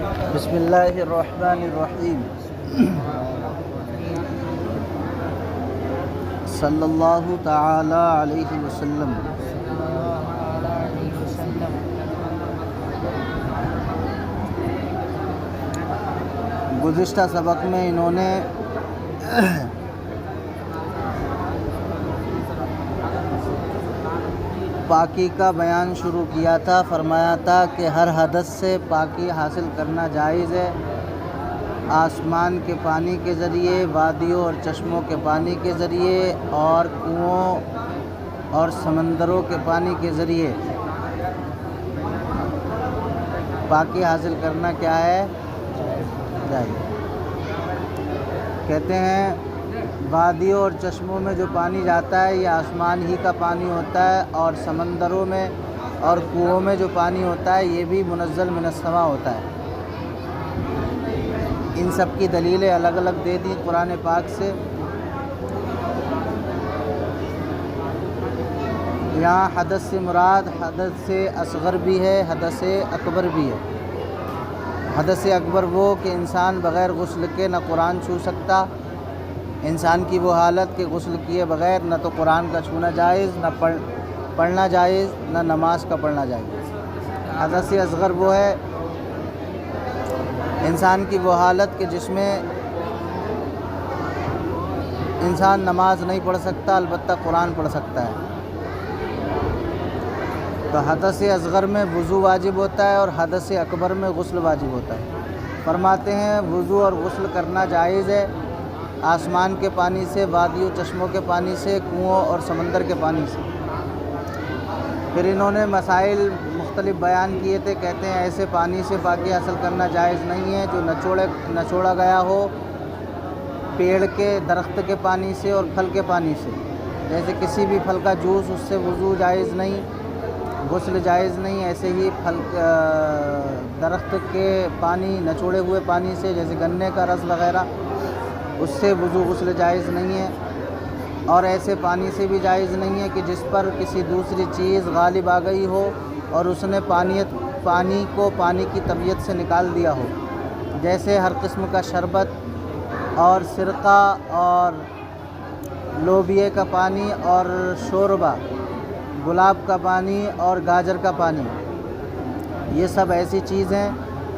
بسم اللہ الرحمن الرحیم صلی اللہ تعالی علیہ وسلم۔ گزشتہ سبق میں انہوں نے پاکی کا بیان شروع کیا تھا۔ فرمایا تھا کہ ہر حدث سے پاکی حاصل کرنا جائز ہے، آسمان کے پانی کے ذریعے، وادیوں اور چشموں کے پانی کے ذریعے، اور کنووں اور سمندروں کے پانی کے ذریعے پاکی حاصل کرنا کیا ہے؟ جائز۔ کہتے ہیں وادیوں اور چشموں میں جو پانی جاتا ہے یہ آسمان ہی کا پانی ہوتا ہے، اور سمندروں میں اور کنووں میں جو پانی ہوتا ہے یہ بھی منزل من السماء ہوتا ہے۔ ان سب کی دلیلیں الگ الگ دے دی قرآن پاک سے۔ یہاں حدث سے مراد حدث سے اصغر بھی ہے، حدث اکبر بھی ہے۔ حدث اکبر وہ کہ انسان بغیر غسل کے نہ قرآن چھو سکتا، انسان کی وہ حالت کہ غسل کیے بغیر نہ تو قرآن کا چھونا جائز، نہ پڑھنا جائز، نہ نماز کا پڑھنا جائز۔ حدث اصغر وہ ہے انسان کی وہ حالت کہ جس میں انسان نماز نہیں پڑھ سکتا، البتہ قرآن پڑھ سکتا ہے۔ تو حدث اصغر میں وضو واجب ہوتا ہے اور حدث اکبر میں غسل واجب ہوتا ہے۔ فرماتے ہیں وضو اور غسل کرنا جائز ہے آسمان کے پانی سے، وادیوں چشموں کے پانی سے، کنووں اور سمندر کے پانی سے۔ پھر انہوں نے مسائل مختلف بیان کیے تھے۔ کہتے ہیں ایسے پانی سے پاکی حاصل کرنا جائز نہیں ہے جو نچوڑا گیا ہو پیڑ کے، درخت کے پانی سے اور پھل کے پانی سے۔ جیسے کسی بھی پھل کا جوس، اس سے وضو جائز نہیں، غسل جائز نہیں۔ ایسے ہی درخت کے پانی، نچوڑے ہوئے پانی سے، جیسے گنے کا رس وغیرہ، اس سے وضو غسل جائز نہیں ہے۔ اور ایسے پانی سے بھی جائز نہیں ہے کہ جس پر کسی دوسری چیز غالب آ گئی ہو اور اس نے پانی کو پانی کی طبیعت سے نکال دیا ہو، جیسے ہر قسم کا شربت اور سرقہ اور لوبیے کا پانی اور شوربہ، گلاب کا پانی اور گاجر کا پانی۔ یہ سب ایسی چیز ہیں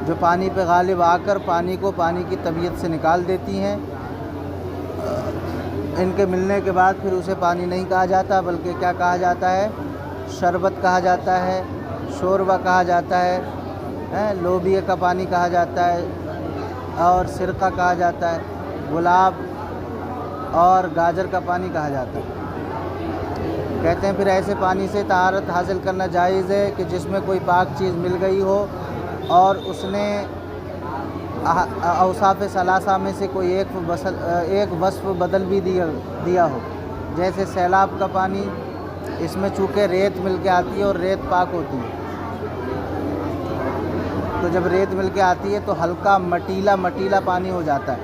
جو پانی پہ غالب آ کر پانی کو پانی کی طبیعت سے نکال دیتی ہیں۔ ان کے ملنے کے بعد پھر اسے پانی نہیں کہا جاتا، بلکہ کیا کہا جاتا ہے؟ شربت کہا جاتا ہے، شوربہ کہا جاتا ہے، لوبیے کا پانی کہا جاتا ہے، اور سرقہ کہا جاتا ہے، گلاب اور گاجر کا پانی کہا جاتا ہے۔ کہتے ہیں پھر ایسے پانی سے طہارت حاصل کرنا جائز ہے کہ جس میں کوئی پاک چیز مل گئی ہو اور اس نے اوصاف ثلاثہ میں سے کوئی ایک وصف بدل بھی دیا ہو۔ جیسے سیلاب کا پانی، اس میں چونکہ ریت مل کے آتی ہے اور ریت پاک ہوتی ہے، تو جب ریت مل کے آتی ہے تو ہلکا مٹیلا پانی ہو جاتا ہے،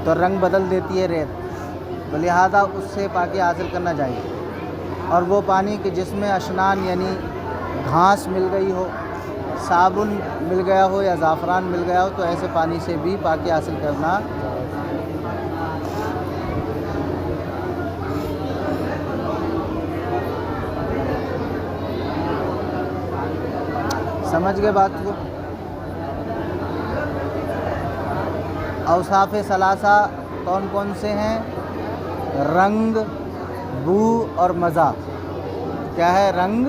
تو رنگ بدل دیتی ہے ریت، لہذا اس سے پاکی حاصل کرنا چاہیے۔ اور وہ پانی کہ جس میں اشنان یعنی گھاس مل گئی ہو، صابن مل گیا ہو یا زعفران مل گیا ہو، تو ایسے پانی سے بھی پاکی حاصل کرنا۔ سمجھ گئے بات کو؟ اوصاف ثلاثہ کون کون سے ہیں؟ رنگ، بو اور مزہ۔ کیا ہے؟ رنگ،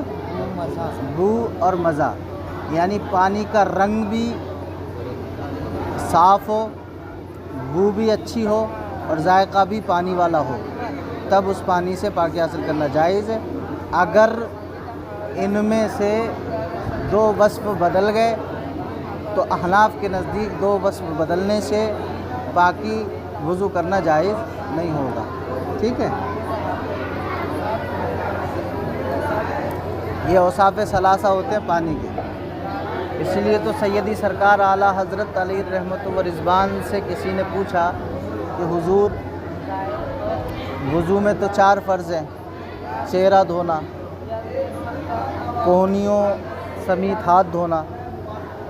بو اور مزہ۔ یعنی پانی کا رنگ بھی صاف ہو، بو بھی اچھی ہو اور ذائقہ بھی پانی والا ہو، تب اس پانی سے پاکی حاصل کرنا جائز ہے۔ اگر ان میں سے دو وصف بدل گئے تو احناف کے نزدیک دو وصف بدلنے سے پاکی وضو کرنا جائز نہیں ہوگا۔ ٹھیک ہے؟ یہ اوصاف ثلاثہ ہوتے ہیں پانی کے۔ اس لیے تو سیدی سرکار اعلیٰ حضرت علیہ رحمت و رضوان سے کسی نے پوچھا کہ حضور وضو میں تو 4 فرض ہیں، چہرہ دھونا، کوہنیوں سمیت ہاتھ دھونا،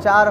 4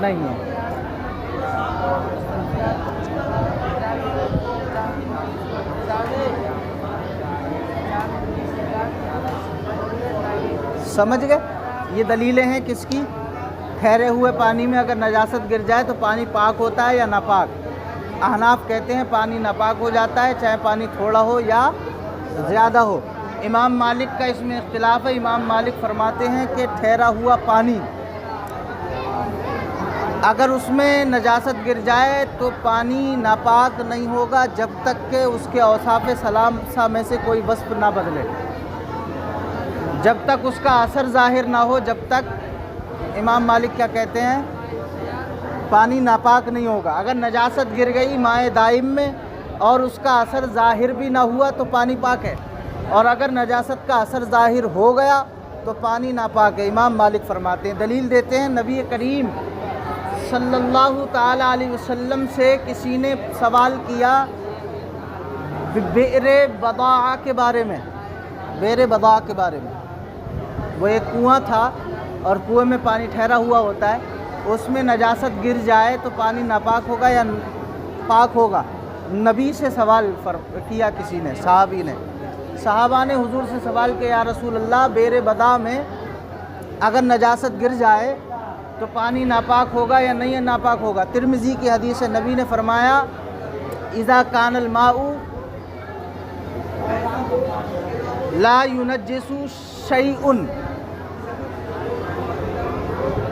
نہیں ہے۔ سمجھ گئے؟ یہ دلیلیں ہیں کس کی؟ ٹھہرے ہوئے پانی میں اگر نجاست گر جائے تو پانی پاک ہوتا ہے یا ناپاک؟ احناف کہتے ہیں پانی ناپاک ہو جاتا ہے، چاہے پانی تھوڑا ہو یا زیادہ ہو۔ امام مالک کا اس میں اختلاف ہے۔ امام مالک فرماتے ہیں کہ ٹھہرا ہوا پانی اگر اس میں نجاست گر جائے تو پانی ناپاک نہیں ہوگا جب تک کہ اس کے اوصاف ثلاثہ میں سے کوئی وصف نہ بدلے، جب تک اس کا اثر ظاہر نہ ہو، جب تک امام مالک کیا کہتے ہیں، پانی ناپاک نہیں ہوگا۔ اگر نجاست گر گئی مائع دائم میں اور اس کا اثر ظاہر بھی نہ ہوا تو پانی پاک ہے، اور اگر نجاست کا اثر ظاہر ہو گیا تو پانی ناپاک ہے۔ امام مالک فرماتے ہیں، دلیل دیتے ہیں، نبی کریم صلی اللہ تعالیٰ علیہ وسلم سے کسی نے سوال کیا بئر بضاعہ کے بارے میں، بئر بضاعہ کے بارے میں۔ وہ ایک کنواں تھا اور کنویں میں پانی ٹھہرا ہوا ہوتا ہے، اس میں نجاست گر جائے تو پانی ناپاک ہوگا یا پاک ہوگا؟ نبی سے سوال کیا کسی نے، صحابی نے۔ صحابہ نے حضور سے سوال کیا، یا رسول اللہ بئر بضاعہ میں اگر نجاست گر جائے تو پانی ناپاک ہوگا یا نہیں ناپاک ہوگا؟ ترمذی کی حدیث ہے، نبی نے فرمایا اذا کان الماء لا ينجس شیء،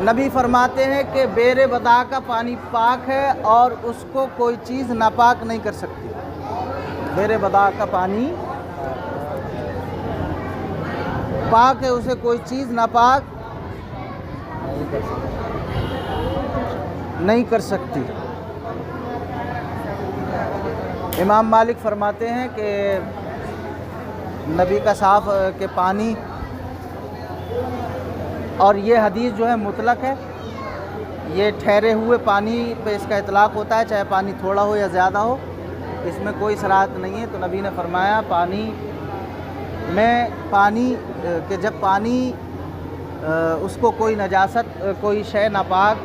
نبی فرماتے ہیں کہ بئر بضاعہ کا پانی پاک ہے اور اس کو کوئی چیز ناپاک نہیں کر سکتی۔ بئر بضاعہ کا پانی پاک ہے، اسے کوئی چیز ناپاک نہیں کر سکتی۔ امام مالک فرماتے ہیں کہ نبی کا صاف کہ پانی، اور یہ حدیث جو ہے مطلق ہے، یہ ٹھہرے ہوئے پانی پہ اس کا اطلاق ہوتا ہے، چاہے پانی تھوڑا ہو یا زیادہ ہو، اس میں کوئی صراحت نہیں ہے۔ تو نبی نے فرمایا پانی میں کہ جب پانی اس کو کوئی نجاست، کوئی شے ناپاک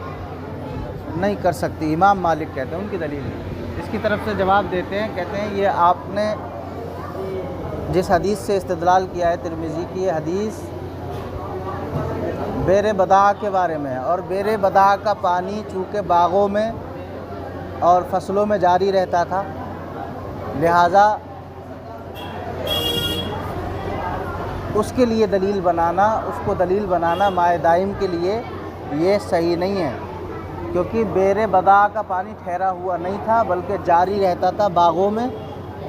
نہیں کر سکتی۔ امام مالک کہتے ہیں، ان کی دلیل ہے۔ اس کی طرف سے جواب دیتے ہیں، کہتے ہیں یہ آپ نے جس حدیث سے استدلال کیا ہے ترمذی کی، یہ حدیث بئر بضاعہ کے بارے میں ہے، اور بئر بضاعہ کا پانی چونکہ باغوں میں اور فصلوں میں جاری رہتا تھا، لہٰذا اس کے لیے دلیل بنانا، اس کو دلیل بنانا مائع دائم کے لیے یہ صحیح نہیں ہے، کیونکہ بئر بضاعہ کا پانی ٹھہرا ہوا نہیں تھا بلکہ جاری رہتا تھا باغوں میں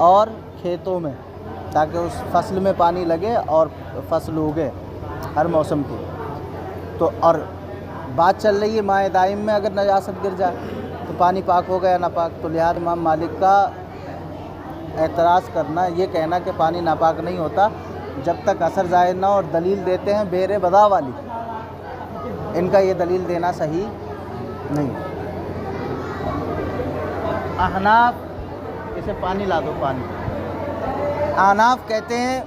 اور کھیتوں میں، تاکہ اس فصل میں پانی لگے اور فصل اگے ہر موسم کی۔ تو اور بات چل رہی ہے مائع دائم میں اگر نجاست گر جائے تو پانی پاک ہو گیا ناپاک، تو لہٰذا امام مالک کا اعتراض کرنا، یہ کہنا کہ پانی ناپاک نہیں ہوتا جب تک اثر ظاہر نہ ہو، اور دلیل دیتے ہیں بئر بضاعہ والی، ان کا یہ دلیل دینا صحیح نہیں۔ احناف، اسے پانی لا دو، پانی۔ احناف کہتے ہیں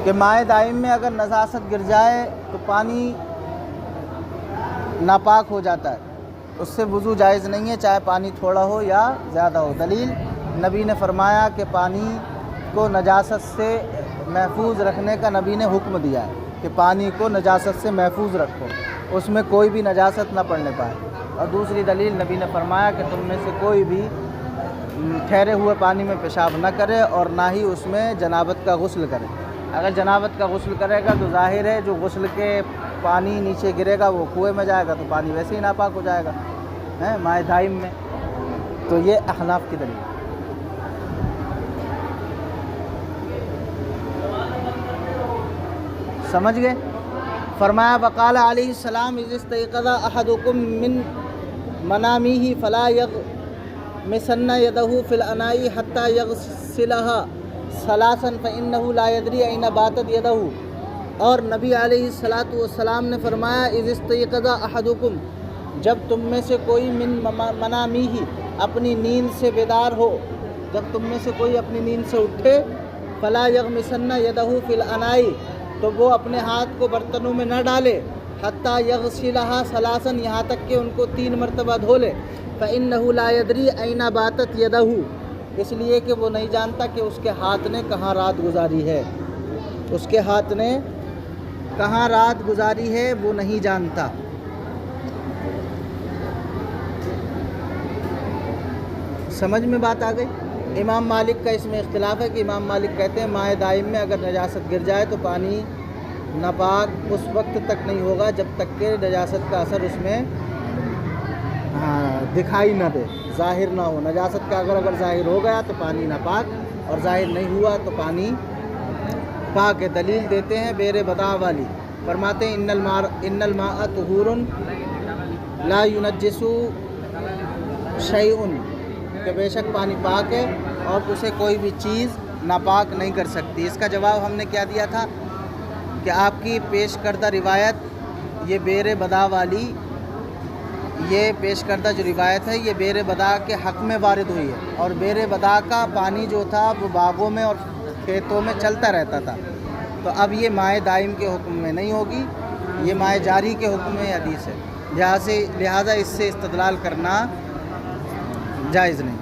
کہ مائع دائم میں اگر نجاست گر جائے تو پانی ناپاک ہو جاتا ہے، اس سے وضو جائز نہیں ہے، چاہے پانی تھوڑا ہو یا زیادہ ہو۔ دلیل، نبی نے فرمایا کہ پانی کو نجاست سے محفوظ رکھنے کا نبی نے حکم دیا ہے کہ پانی کو نجاست سے محفوظ رکھو، اس میں کوئی بھی نجاست نہ پڑنے پائے۔ اور دوسری دلیل، نبی نے فرمایا کہ تم میں سے کوئی بھی ٹھہرے ہوئے پانی میں پیشاب نہ کرے اور نہ ہی اس میں جنابت کا غسل کرے۔ اگر جنابت کا غسل کرے گا تو ظاہر ہے جو غسل کے پانی نیچے گرے گا وہ کنویں میں جائے گا، تو پانی ویسے ہی ناپاک ہو جائے گا مائع دائم میں۔ تو یہ احناف کی دلیل۔ سمجھ گئے؟ فرمایا وقال علیہ السلام اذ استيقظ احدكم من منامه فلا يغمسن يده في الاناء حتى يغسلها ثلاثا فانه لا يدري اين باتت يده۔ اور نبی علیہ الصلوۃ والسلام نے فرمایا اذ استيقظ احدكم، جب تم میں سے کوئی من منامه اپنی نیند سے بیدار ہو، جب تم میں سے کوئی اپنی نیند سے اٹھے، فلا يغمسن يده في الاناء، تو وہ اپنے ہاتھ کو برتنوں میں نہ ڈالے، حتیٰ یغسلہا ثلاثاً، یہاں تک کہ ان کو 3 مرتبہ دھو لے. فإنہ لا یدری این باتت یدہ، اس لیے کہ وہ نہیں جانتا کہ اس کے ہاتھ نے کہاں رات گزاری ہے. اس کے ہاتھ نے کہاں رات گزاری ہے وہ نہیں جانتا. سمجھ میں بات آ گئی؟ امام مالک کا اس میں اختلاف ہے کہ امام مالک کہتے ہیں مائع دائم میں اگر نجاست گر جائے تو پانی ناپاک اس وقت تک نہیں ہوگا جب تک کہ نجاست کا اثر اس میں دکھائی نہ دے، ظاہر نہ ہو. نجاست کا اگر ظاہر ہو گیا تو پانی ناپاک، اور ظاہر نہیں ہوا تو پانی پاک ہے. دلیل دیتے ہیں بیر بدا والی، فرماتے ہیں ان الماء طہور لا ينجس شیء، کہ بے شک پانی پاک ہے اور اسے کوئی بھی چیز ناپاک نہیں کر سکتی. اس کا جواب ہم نے کیا دیا تھا کہ آپ کی پیش کردہ روایت یہ بیر بدا والی، یہ پیش کردہ جو روایت ہے یہ بیر بدا کے حق میں وارد ہوئی ہے، اور بیر بدا کا پانی جو تھا وہ باغوں میں اور کھیتوں میں چلتا رہتا تھا. تو اب یہ مائع دائم کے حکم میں نہیں ہوگی، یہ مائع جاری کے حکم میں حدیث ہے، لہٰذا اس سے استدلال کرنا جائز نہیں.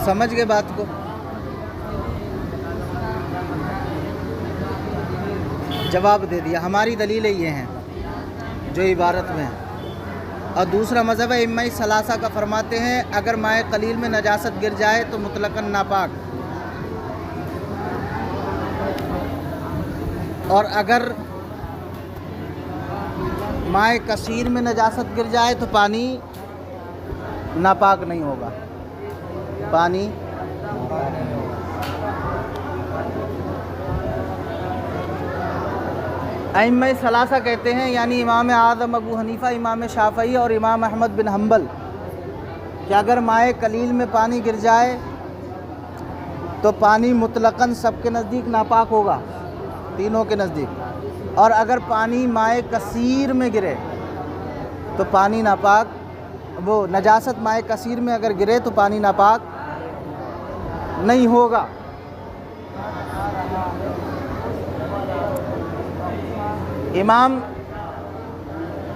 سمجھ گئے بات کو؟ جواب دے دیا. ہماری دلیلیں یہ ہیں جو عبارت میں ہیں. اور دوسرا مذہب ہے ائمہ ثلاثہ کا، فرماتے ہیں اگر مائع قلیل میں نجاست گر جائے تو مطلقاً ناپاک، اور اگر مائع کثیر میں نجاست گر جائے تو پانی ناپاک نہیں ہوگا. پانی ائمہ ثلاثہ کہتے ہیں، یعنی امام اعظم ابو حنیفہ، امام شافعی اور امام احمد بن حنبل، کہ اگر مائع قلیل میں پانی گر جائے تو پانی مطلقاً سب کے نزدیک ناپاک ہوگا، تینوں کے نزدیک. اور اگر پانی مائع کثیر میں گرے تو پانی ناپاک، وہ نجاست مائع کثیر میں اگر گرے تو پانی ناپاک نہیں ہوگا. امام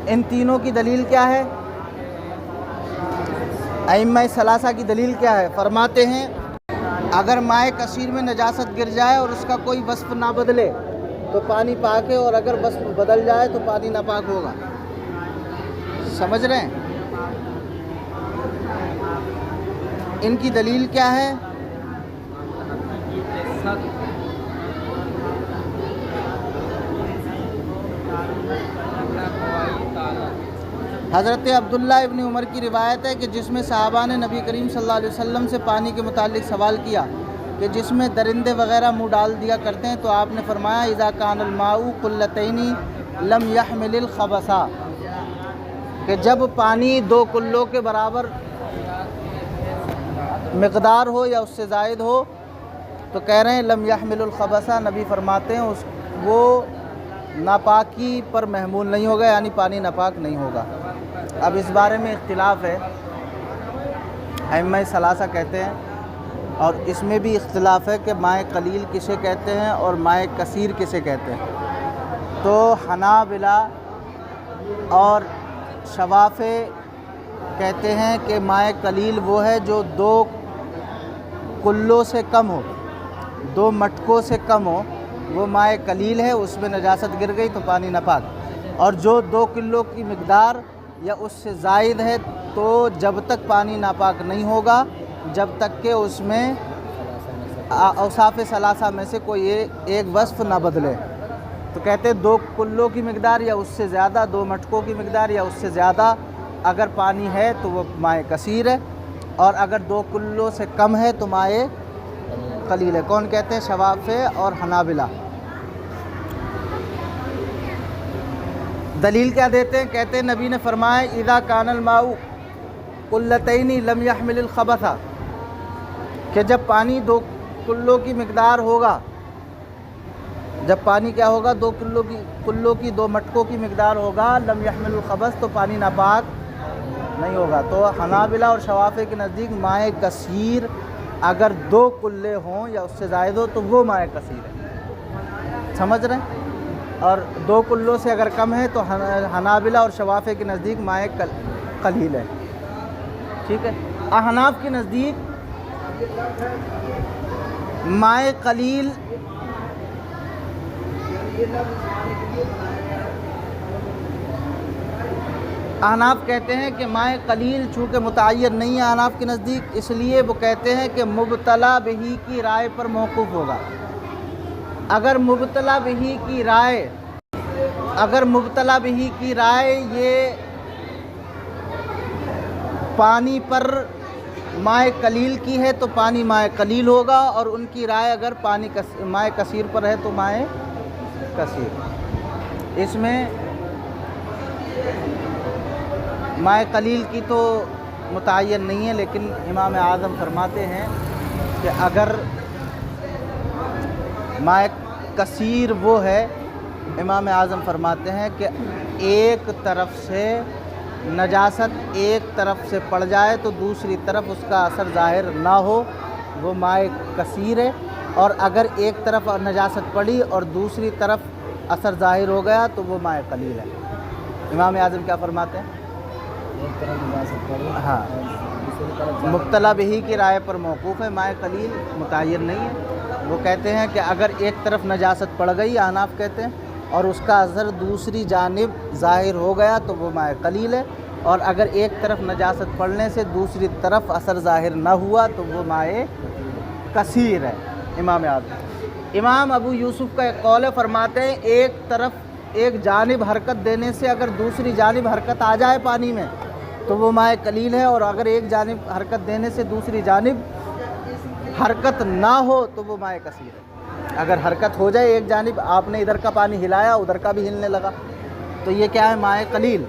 ان تینوں کی دلیل کیا ہے؟ ائمہ ثلاثہ کی دلیل کیا ہے؟ فرماتے ہیں اگر مائع کثیر میں نجاست گر جائے اور اس کا کوئی وصف نہ بدلے تو پانی پاک ہے، اور اگر وصف بدل جائے تو پانی ناپاک ہوگا. سمجھ رہے ہیں؟ ان کی دلیل کیا ہے؟ حضرت عبداللہ ابن عمر کی روایت ہے کہ جس میں صحابہ نے نبی کریم صلی اللہ علیہ وسلم سے پانی کے متعلق سوال کیا کہ جس میں درندے وغیرہ منہ ڈال دیا کرتے ہیں، تو آپ نے فرمایا اذا کان الماء قلتین لم يحمل الخبث، کہ جب پانی 2 کلوں کے برابر مقدار ہو یا اس سے زائد ہو تو کہہ رہے ہیں لم يحمل الخبث، نبی فرماتے ہیں وہ ناپاکی پر محمول نہیں ہوگا، یعنی پانی ناپاک نہیں ہوگا. اب اس بارے میں اختلاف ہے، ائمہ ثلاثہ کہتے ہیں، اور اس میں بھی اختلاف ہے کہ مائع قلیل کسے کہتے ہیں اور مائع کثیر کسے کہتے ہیں. تو حنابلہ اور شوافع کہتے ہیں کہ مائع قلیل وہ ہے جو 2 کلوں سے کم ہو، 2 مٹکوں سے کم ہو، وہ مائع قلیل ہے، اس میں نجاست گر گئی تو پانی ناپاک. اور جو 2 کلو کی مقدار یا اس سے زائد ہے تو جب تک پانی ناپاک نہیں ہوگا جب تک کہ اس میں اوصاف ثلاثہ میں سے کوئی ایک وصف نہ بدلے. تو کہتے ہیں 2 کلوں کی مقدار یا اس سے زیادہ، 2 مٹکوں کی مقدار یا اس سے زیادہ اگر پانی ہے تو وہ مائع کثیر ہے، اور اگر 2 کلوں سے کم ہے تو مائع قلیل ہے. کون کہتے ہیں؟ شوافع اور حنابلہ. دلیل کیا دیتے ہیں؟ کہتے ہیں نبی نے فرمایا اذا کان الماء قلتین لم يحمل الخبث، کہ جب پانی 2 کلوں کی مقدار ہوگا، جب پانی کیا ہوگا 2 کلوں کی 2 مٹکوں کی مقدار ہوگا، لم يحمل الخبث، تو پانی ناپاک نہیں ہوگا. تو حنابلہ اور شوافع کے نزدیک مائع کثیر اگر 2 کلے ہوں یا اس سے زائد ہو تو وہ مائع کثیر ہے. سمجھ رہے ہیں؟ اور 2 کلوں سے اگر کم ہے تو حنابلہ اور شوافع کے نزدیک مائع قلیل ہے، ٹھیک ہے۔ احناف کے نزدیک مائع قلیل احناف کہتے ہیں کہ مائع قلیل چونکہ متعین نہیں ہے احناف کے نزدیک، اس لیے وہ کہتے ہیں کہ مبتلا بہی کی رائے پر موقوف ہوگا۔ اگر مبتلا بہی کی رائے یہ پانی پر مائع قلیل کی ہے تو پانی مائع قلیل ہوگا، اور ان کی رائے اگر مائع کثیر پر ہے تو مائع کثیر۔ اس میں مائع قلیل کی تو متعین نہیں ہے، لیکن امام اعظم فرماتے ہیں کہ اگر مائع کثیر وہ ہے، امام اعظم فرماتے ہیں کہ ایک طرف سے نجاست ایک طرف سے پڑ جائے تو دوسری طرف اس کا اثر ظاہر نہ ہو، وہ مائع کثیر ہے، اور اگر ایک طرف نجاست پڑی اور دوسری طرف اثر ظاہر ہو گیا تو وہ مائع قلیل ہے۔ امام اعظم کیا فرماتے ہیں؟ ایک طرف نجاست پڑی، ہاں، مبتلا بہی کی رائے پر موقوف ہے، مائع قلیل متعین نہیں ہے۔ وہ کہتے ہیں کہ اگر ایک طرف نجاست پڑ گئی، احناف کہتے ہیں، اور اس کا اثر دوسری جانب ظاہر ہو گیا تو وہ مائع قلیل ہے، اور اگر ایک طرف نجاست پڑنے سے دوسری طرف اثر ظاہر نہ ہوا تو وہ مائع کثیر ہے۔ امام اعظم امام ابو یوسف کا ایک قول ہے، فرماتے ہیں ایک جانب حرکت دینے سے اگر دوسری جانب حرکت آ جائے پانی میں تو وہ مائع قلیل ہے، اور اگر ایک جانب حرکت دینے سے دوسری جانب حرکت نہ ہو تو وہ مائع کثیر ہے۔ اگر حرکت ہو جائے ایک جانب، آپ نے ادھر کا پانی ہلایا ادھر کا بھی ہلنے لگا تو یہ کیا ہے؟ مائع قلیل۔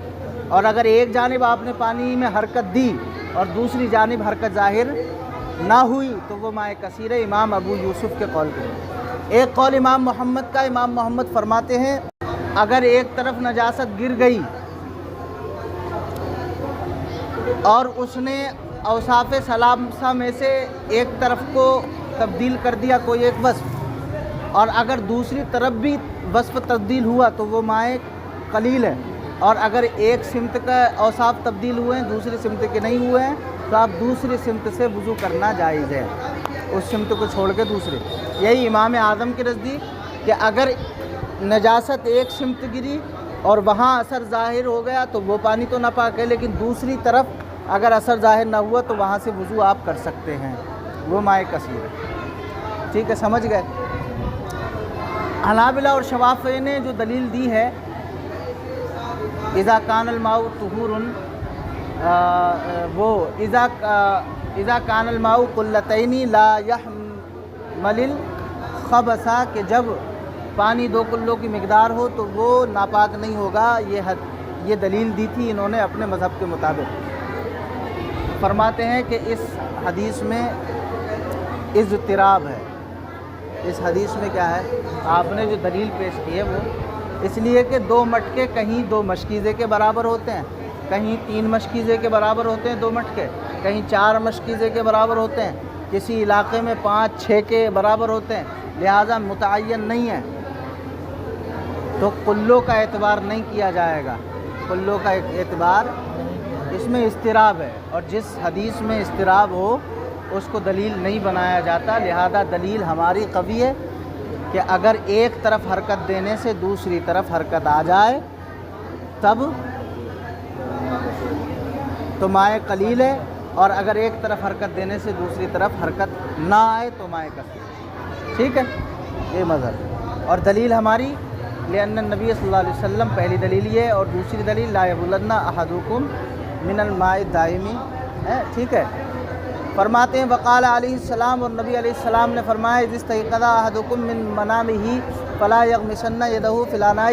اور اگر ایک جانب آپ نے پانی میں حرکت دی اور دوسری جانب حرکت ظاہر نہ ہوئی تو وہ مائع کثیر ہے، امام ابو یوسف کے قول کے۔ ایک قول امام محمد کا، امام محمد فرماتے ہیں اگر ایک طرف نجاست گر گئی اور اس نے اوصاف ثلاثہ میں سے ایک طرف کو تبدیل کر دیا کوئی ایک وصف، اور اگر دوسری طرف بھی وصف تبدیل ہوا تو وہ مائع قلیل ہے، اور اگر ایک سمت کا اوصاف تبدیل ہوئے ہیں دوسری سمت کے نہیں ہوئے ہیں تو آپ دوسری سمت سے وضو کرنا جائز ہے، اس سمت کو چھوڑ کے دوسرے۔ یہی امام اعظم کے نزدیک کہ اگر نجاست ایک سمت گری اور وہاں اثر ظاہر ہو گیا تو وہ پانی تو ناپاک ہے، لیکن دوسری طرف اگر اثر ظاہر نہ ہوا تو وہاں سے وضو آپ کر سکتے ہیں، وہ مائع کثیر ہے۔ ٹھیک ہے، سمجھ گئے؟ حنابلہ اور شوافع نے جو دلیل دی ہے اذا کان الماء طہور، وہ اذا کان الماء قلتین لا یحمل الخبث، کہ جب پانی 2 کلوں کی مقدار ہو تو وہ ناپاک نہیں ہوگا، یہ دلیل دی تھی انہوں نے اپنے مذہب کے مطابق۔ فرماتے ہیں کہ اس حدیث میں اضطراب ہے، اس حدیث میں کیا ہے؟ آپ نے جو دلیل پیش کی ہے وہ اس لیے کہ 2 مٹکے کہیں 2 مشکیزے کے برابر ہوتے ہیں، کہیں 3 مشکیزے کے برابر ہوتے ہیں 2 مٹکے، کہیں 4 مشکیزے کے برابر ہوتے ہیں، کسی علاقے میں 5-6 کے برابر ہوتے ہیں، لہٰذا متعین نہیں ہے تو کلوں کا اعتبار نہیں کیا جائے گا، کلوں کا اعتبار، اس میں اضطراب ہے، اور جس حدیث میں اضطراب ہو اس کو دلیل نہیں بنایا جاتا، لہذا دلیل ہماری قوی ہے کہ اگر ایک طرف حرکت دینے سے دوسری طرف حرکت آ جائے تب تو مائع قلیل ہے، اور اگر ایک طرف حرکت دینے سے دوسری طرف حرکت نہ آئے تو مائع کثیر۔ ٹھیک ہے، یہ مذہب اور دلیل ہماری لأن النبی صلی اللہ علیہ وسلم، پہلی دلیل یہ ہے، اور دوسری دلیل لا یبولن احدکم من الماء الدائم ہے۔ ٹھیک ہے، فرماتے ہیں وقال علیہ السلام، اور نبی علیہ السلام نے فرمایا اذا استيقظ احدکم من منامہ فلا یغمسن یدہ فی الاناء،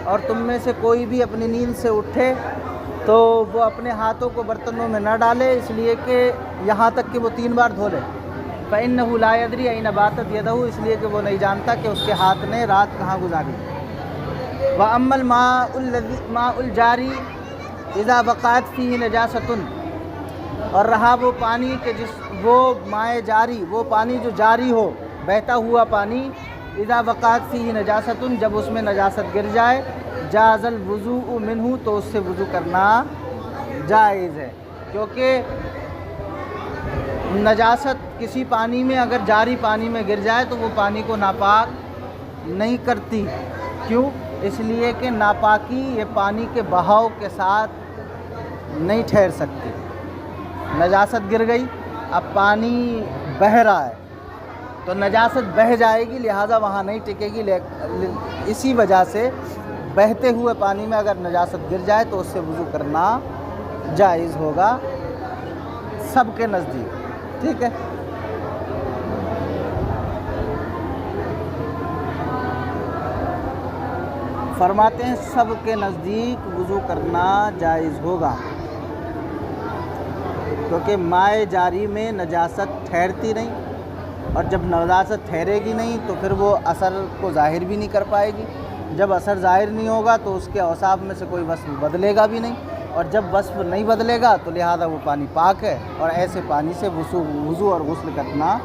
اور تم میں سے کوئی بھی اپنی نیند سے اٹھے تو وہ اپنے ہاتھوں کو برتنوں میں نہ ڈالے، اس لیے کہ یہاں تک کہ وہ 3 بار دھو لے، فإنہ لا یدری این باتت یدہ، اس لیے کہ وہ نہیں جانتا کہ اس کے ہاتھ نے رات کہاں گزاری۔ وأما الماء الجاری اذا وقعت فیہ نجاست، اور رہا وہ پانی کہ وہ مائع جاری، وہ پانی جو جاری ہو، بہتا ہوا پانی، اذا وقعت فیہ نجاست، جب اس میں نجاست گر جائے، جاز الوضوء منہ، تو اس سے وضو کرنا جائز ہے، کیونکہ نجاست کسی پانی میں اگر جاری پانی میں گر جائے تو وہ پانی کو ناپاک نہیں کرتی۔ کیوں؟ اس لیے کہ ناپاکی یہ پانی کے بہاؤ کے ساتھ نہیں ٹھہر سکتی۔ نجاست گر گئی، اب پانی بہہ رہا ہے تو نجاست بہہ جائے گی، لہٰذا وہاں نہیں ٹکے گی۔ اسی وجہ سے بہتے ہوئے پانی میں اگر نجاست گر جائے تو اس سے وضو کرنا جائز ہوگا سب کے نزدیک، ٹھیک ہے۔ فرماتے ہیں سب کے نزدیک وضو کرنا جائز ہوگا، کیونکہ مائع جاری میں نجاست ٹھہرتی نہیں، اور جب نجاست ٹھہرے گی نہیں تو پھر وہ اثر کو ظاہر بھی نہیں کر پائے گی۔ جب اثر ظاہر نہیں ہوگا تو اس کے اوصاف میں سے کوئی وصف بدلے گا بھی نہیں، اور جب وصف نہیں بدلے گا تو لہذا وہ پانی پاک ہے، اور ایسے پانی سے وضو اور غسل کرنا